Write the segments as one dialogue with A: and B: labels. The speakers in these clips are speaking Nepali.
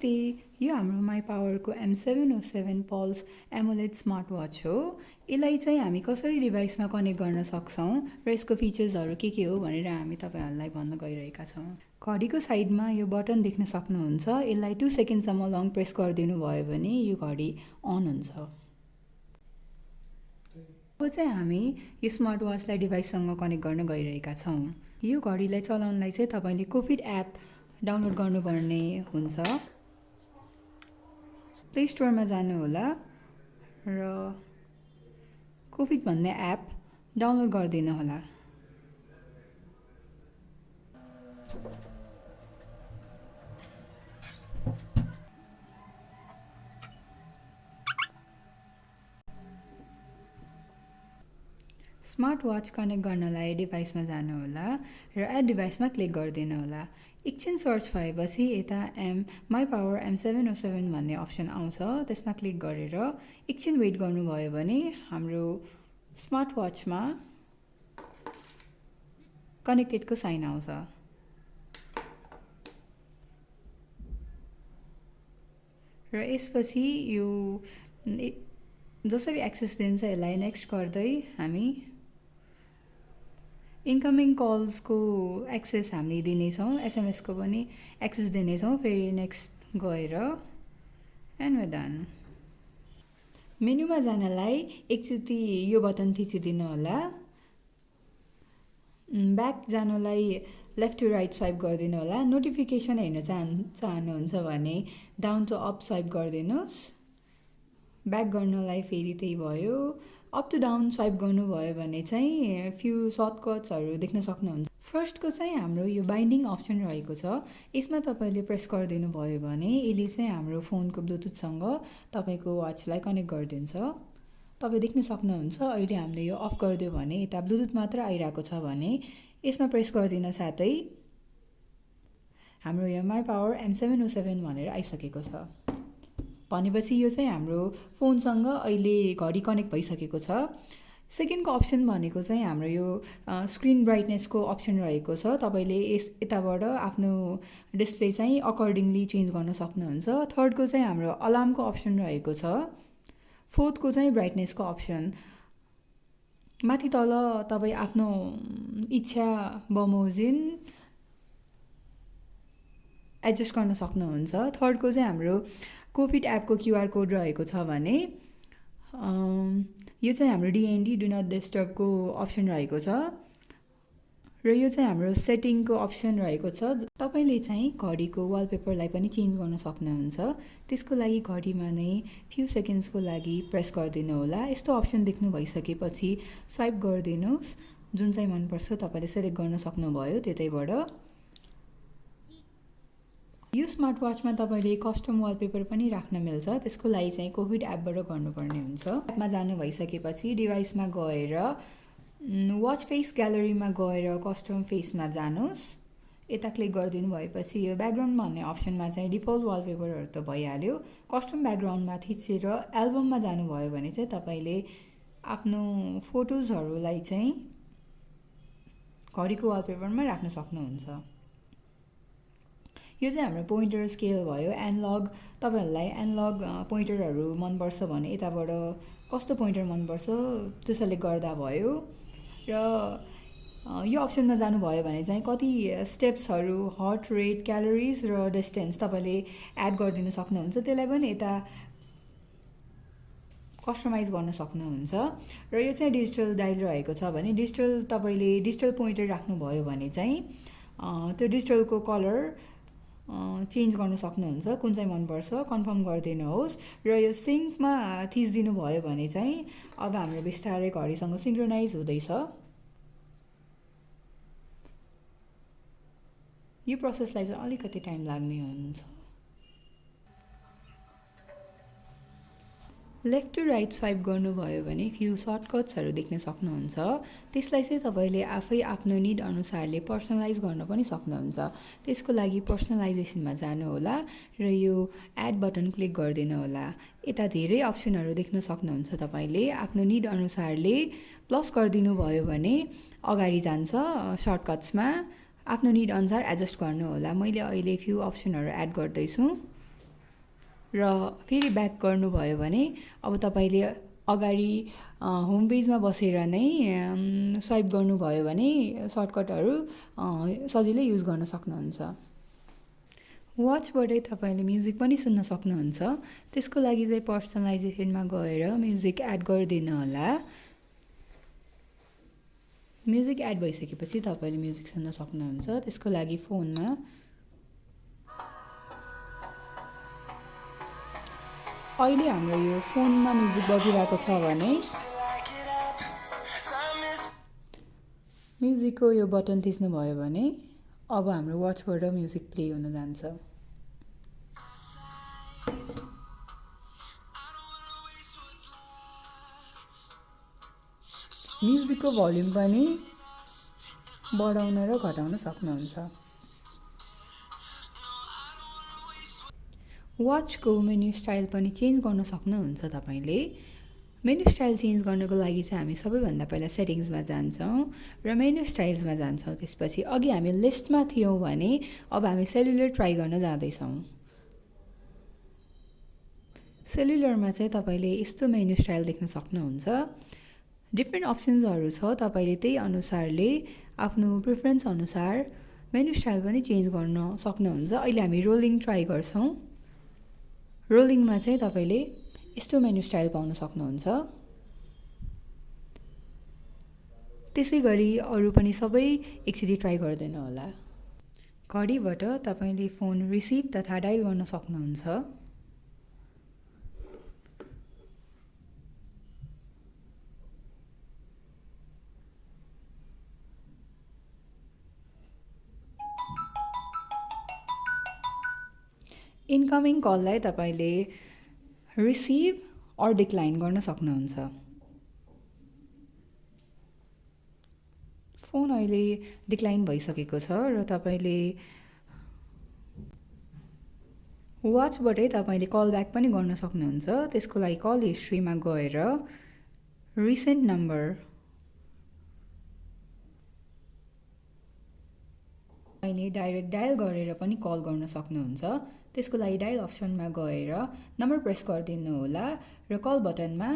A: नमस्ते, यो हाम्रो माई पावरको M707Pulse Amoled स्मार्टवाच हो। यसलाई चाहिँ हामी कसरी डिभाइसमा कनेक्ट गर्न सक्छौँ र यसको फिचर्सहरू के हो भनेर हामी तपाईहरुलाई भन्न गइरहेका छौँ। घडीको साइडमा यो बटन देख्न सक्नुहुन्छ। यसलाई 2 सेकेन्डसम्म लङ प्रेस गरिदिनु भयो भने यो घडी अन हुन्छ। अब चाहिँ हामी यो स्मार्टवाचलाई डिभाइससँग कनेक्ट गर्न गइरहेका छौँ। यो घडीलाई चलाउनलाई चाहिँ तपाईले कोभिड एप डाउनलोड गर्नुपर्ने हुन्छ। प्ले स्टोरमा जानु होला र कोभिड भन्ने एप डाउनलोड गरिदिनु होला। स्मार्ट वाच कनेक्ट गर्नलाई डिभाइसमा जानु होला र एड डिभाइसमा क्लिक गरिदिनु होला। एकछिन सर्च भएपछि यता माई पावर M707 भन्ने अप्सन आउँछ। त्यसमा क्लिक गरेर एकछिन वेट गर्नुभयो भने हाम्रो स्मार्ट वाचमा कनेक्टेडको साइन आउँछ। र यसपछि यो जसरी एक्सेस दिन्छ यसलाई नेक्स्ट गर्दै हामी इन्कमिङ कल्सको एक्सेस हामी दिनेछौँ। एसएमएसको पनि एक्सेस दिनेछौँ। फेरि नेक्स्ट गएर एन्ड वे डन। मेनुमा जानलाई एकचोटि यो बटन थिचिदिनु होला। ब्याक जानलाई लेफ्ट टु राइट स्वाइप गरिदिनु होला। नोटिफिकेसन हेर्न चाहनुहुन्छ भने डाउन टु अप स्वाइप गरिदिनुहोस्। ब्याक गर्नलाई फेरि त्यही भयो। अप टु डाउन स्वाइप गर्नुभयो भने चाहिँ फ्यु सर्टकट्सहरू देख्न सक्नुहुन्छ। फर्स्टको चाहिँ हाम्रो यो बाइन्डिङ अप्सन रहेको छ। यसमा तपाईले प्रेस गरिदिनु भयो भने यसले चाहिँ हाम्रो फोनको ब्लुटुथसँग तपाईको वाचलाई कनेक्ट गरिदिन्छ। तपाईँ देख्न सक्नुहुन्छ अहिले हामीले यो अफ गरिदियो भने यता ब्लुटुथ मात्र आइरहेको छ भने यसमा प्रेस गरिदिन साथै हाम्रो यो माई पावर M707 भनेर आइसकेको छ। भनेपछि यो चाहिँ हाम्रो फोनसँग अहिले घडी कनेक्ट भइसकेको छ। सेकेन्डको अप्सन भनेको चाहिँ हाम्रो यो स्क्रिन ब्राइटनेसको अप्सन रहेको छ। तपाईले यताबाट आफ्नो डिस्प्ले चाहिँ अकर्डिङली चेन्ज गर्न सक्नुहुन्छ। थर्डको चाहिँ हाम्रो अलार्मको अप्सन रहेको छ। फोर्थको चाहिँ ब्राइटनेसको अप्सन। माथि तल तपाईँ आफ्नो इच्छा बमोजिम एडजस्ट गर्न सक्नुहुन्छ। थर्डको चाहिँ हाम्रो कोभिड एपको क्युआर कोड रहेको छ भने यो चाहिँ हाम्रो डीएनडी डु नट डिस्टर्बको अप्सन रहेको छ। र यो चाहिँ हाम्रो सेटिङको अप्सन रहेको छ। तपाईले चाहिँ घडीको वालपेपरलाई पनि चेन्ज गर्न सक्नुहुन्छ। त्यसको लागि घडीमा नै फ्यु सेकेन्ड्सको लागि प्रेस गरिदिनु होला। यस्तो अप्सन देख्नु भइसकेपछि स्वाइप गरिदिनुहोस्। जुन चाहिँ मनपर्छ तपाईले सेलेक्ट गर्न सक्नुभयो त्यतैबाट। यो स्मार्ट वाचमा तपाईले कस्टम वालपेपर पनि राख्न मिल्छ। त्यसको लागि चाहिँ कोभिड एपबाट गर्नुपर्ने हुन्छ। एपमा जानु भइसकेपछि डिभाइसमा गएर वाच फेस ग्यालरीमा गएर कस्टम फेसमा जानुहोस्। यता क्लिक गरिदिनु भएपछि यो ब्याकग्राउन्ड भन्ने अप्सनमा चाहिँ डिफल्ट वालपेपरहरू त भइहाल्यो। कस्टम ब्याकग्राउन्डमा थिचेर एल्बममा जानुभयो भने चाहिँ तपाईले आफ्नो फोटोजहरूलाई चाहिँ घडीको वालपेपरमा राख्न सक्नुहुन्छ। यो चाहिँ हाम्रो पोइन्टर स्केल भयो। एनालग तपाईहरुलाई एनालग पोइन्टरहरू मनपर्छ भने यताबाट कस्तो पोइन्टर मनपर्छ त्यो सेलेक्ट गर्दा भयो। र यो अप्सनमा जानुभयो भने चाहिँ कति स्टेप्सहरू, हार्ट रेट, क्यालोरिज र डिस्टेन्स तपाईले एड गरिदिन सक्नुहुन्छ। त्यसलाई पनि यता कस्टमाइज गर्न सक्नुहुन्छ। र यो चाहिँ डिजिटल डायल रहेको छ भने डिजिटल तपाईले डिजिटल पोइन्टर राख्नुभयो भने चाहिँ त्यो डिजिटलको कलर चेन्ज गर्न सक्नुहुन्छ। कुन चाहिँ मनपर्छ कन्फर्म गरिदिनुहोस्। र यो सिङ्कमा थिच्दिनु भयो भने चाहिँ अब हाम्रो बिस्तारै घडीसँग सिङ्क्रोनाइज हुँदैछ। यो प्रोसेसलाई चाहिँ अलिकति टाइम लाग्ने हुन्छ। लेफ्ट टु राइट स्वाइप गर्नुभयो भने फ्यु सर्टकट्सहरू देख्न सक्नुहुन्छ। त्यसलाई चाहिँ तपाईले आफै आफ्नो निड अनुसारले पर्सनलाइज गर्न पनि सक्नुहुन्छ। त्यसको लागि पर्सनलाइजेसनमा जानु होला र यो एड बटन क्लिक गरिदिनु होला। यता धेरै अप्सनहरू देख्न सक्नुहुन्छ। तपाईले आफ्नो निड अनुसारले प्लस गरिदिनु भयो भने अगाडि जान्छ। सर्टकट्समा आफ्नो निड अनुसार एडजस्ट गर्नु होला। मैले अहिले फ्यु अप्सनहरू एड गर्दैछु। र फेरि ब्याक गर्नुभयो भने अब तपाईँले अगाडि होम पेजमा बसेर नै स्वाइप गर्नुभयो भने सर्टकटहरू सजिलै युज गर्न सक्नुहुन्छ। वाचबाटै तपाईँले म्युजिक पनि सुन्न सक्नुहुन्छ। त्यसको लागि चाहिँ पर्सनलाइजेसनमा गएर म्युजिक एड गरिदिनु होला। म्युजिक एड भइसकेपछि तपाईँले म्युजिक सुन्न सक्नुहुन्छ। त्यसको लागि फोनमा अहिले हाम्रो यो फोनमा म्युजिक बजिरहेको छ भने म्युजिकको यो बटन थिच्नुभयो भने अब हाम्रो वाचबाट म्युजिक प्ले हुन जान्छ। म्युजिकको भोल्युम पनि बढाउन र घटाउन सक्नुहुन्छ। वाचको मेन्यु स्टाइल पनि चेन्ज गर्न सक्नुहुन्छ तपाईँले। मेन्यु स्टाइल चेन्ज गर्नको लागि चाहिँ हामी सबैभन्दा पहिला सेटिङ्समा जान्छौँ र मेन्यु स्टाइल्समा जान्छौँ। त्यसपछि अघि हामी लिस्टमा थियौँ भने अब हामी सेलुलर ट्राई गर्न जाँदैछौँ। सेलुलरमा चाहिँ तपाईँले यस्तो मेन्यु स्टाइल देख्न सक्नुहुन्छ। डिफ्रेन्ट अप्सन्सहरू छ, तपाईँले त्यही अनुसारले आफ्नो प्रिफरेन्स अनुसार मेन्यु स्टाइल पनि चेन्ज गर्न सक्नुहुन्छ। अहिले हामी रोलिङ ट्राई गर्छौँ। रोलिङमा चाहिँ तपाईँले यस्तो मेन्यु स्टाइल पाउन सक्नुहुन्छ। त्यसै गरी अरू पनि सबै एकचोटि ट्राई गरिदिनु होला। घडीबाट तपाईँले फोन रिसिभ तथा डायल गर्न सक्नुहुन्छ। इन्कमिङ कललाई तपाईँले रिसिभ अर डिक्लाइन गर्न सक्नुहुन्छ। फोन अहिले डिक्लाइन भइसकेको छ र तपाईँले वाचबाटै तपाईँले कल ब्याक पनि गर्न सक्नुहुन्छ। त्यसको लागि कल हिस्ट्रीमा गएर रिसेन्ट नम्बर अहिले डाइरेक्ट डायल गरेर पनि कल गर्न सक्नुहुन्छ। त्यसको लागि डायल अप्सनमा गएर नम्बर प्रेस गरिदिनु होला र कल बटनमा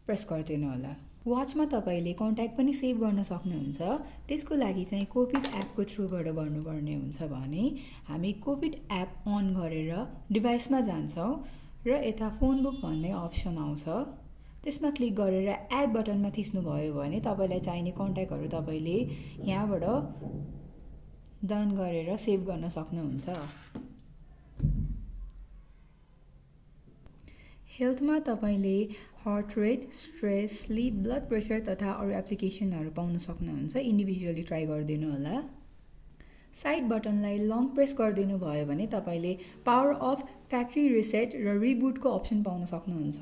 A: प्रेस गरिदिनु होला। वाचमा तपाईँले कन्ट्याक्ट पनि सेभ गर्न सक्नुहुन्छ। त्यसको लागि चाहिँ कोभिड एपको थ्रुबाट गर्नुपर्ने हुन्छ भने हामी कोभिड एप अन गरेर डिभाइसमा जान्छौँ र यता फोन बुक भन्ने अप्सन आउँछ। त्यसमा क्लिक गरेर एप बटनमा थिच्नुभयो भने तपाईँलाई चाहिने कन्ट्याक्टहरू तपाईँले यहाँबाट डन गरेर सेभ गर्न सक्नुहुन्छ। हेल्थमा तपाईँले heart rate, stress, sleep, blood pressure तथा अरू एप्लिकेसनहरू पाउन सक्नुहुन्छ। इन्डिभिजुअली ट्राई गरिदिनु होला। साइड बटनलाई लङ प्रेस गरिदिनु भयो भने तपाईँले पावर अफ, फ्याक्ट्री रिसेट र रिबुटको अप्सन पाउन सक्नुहुन्छ।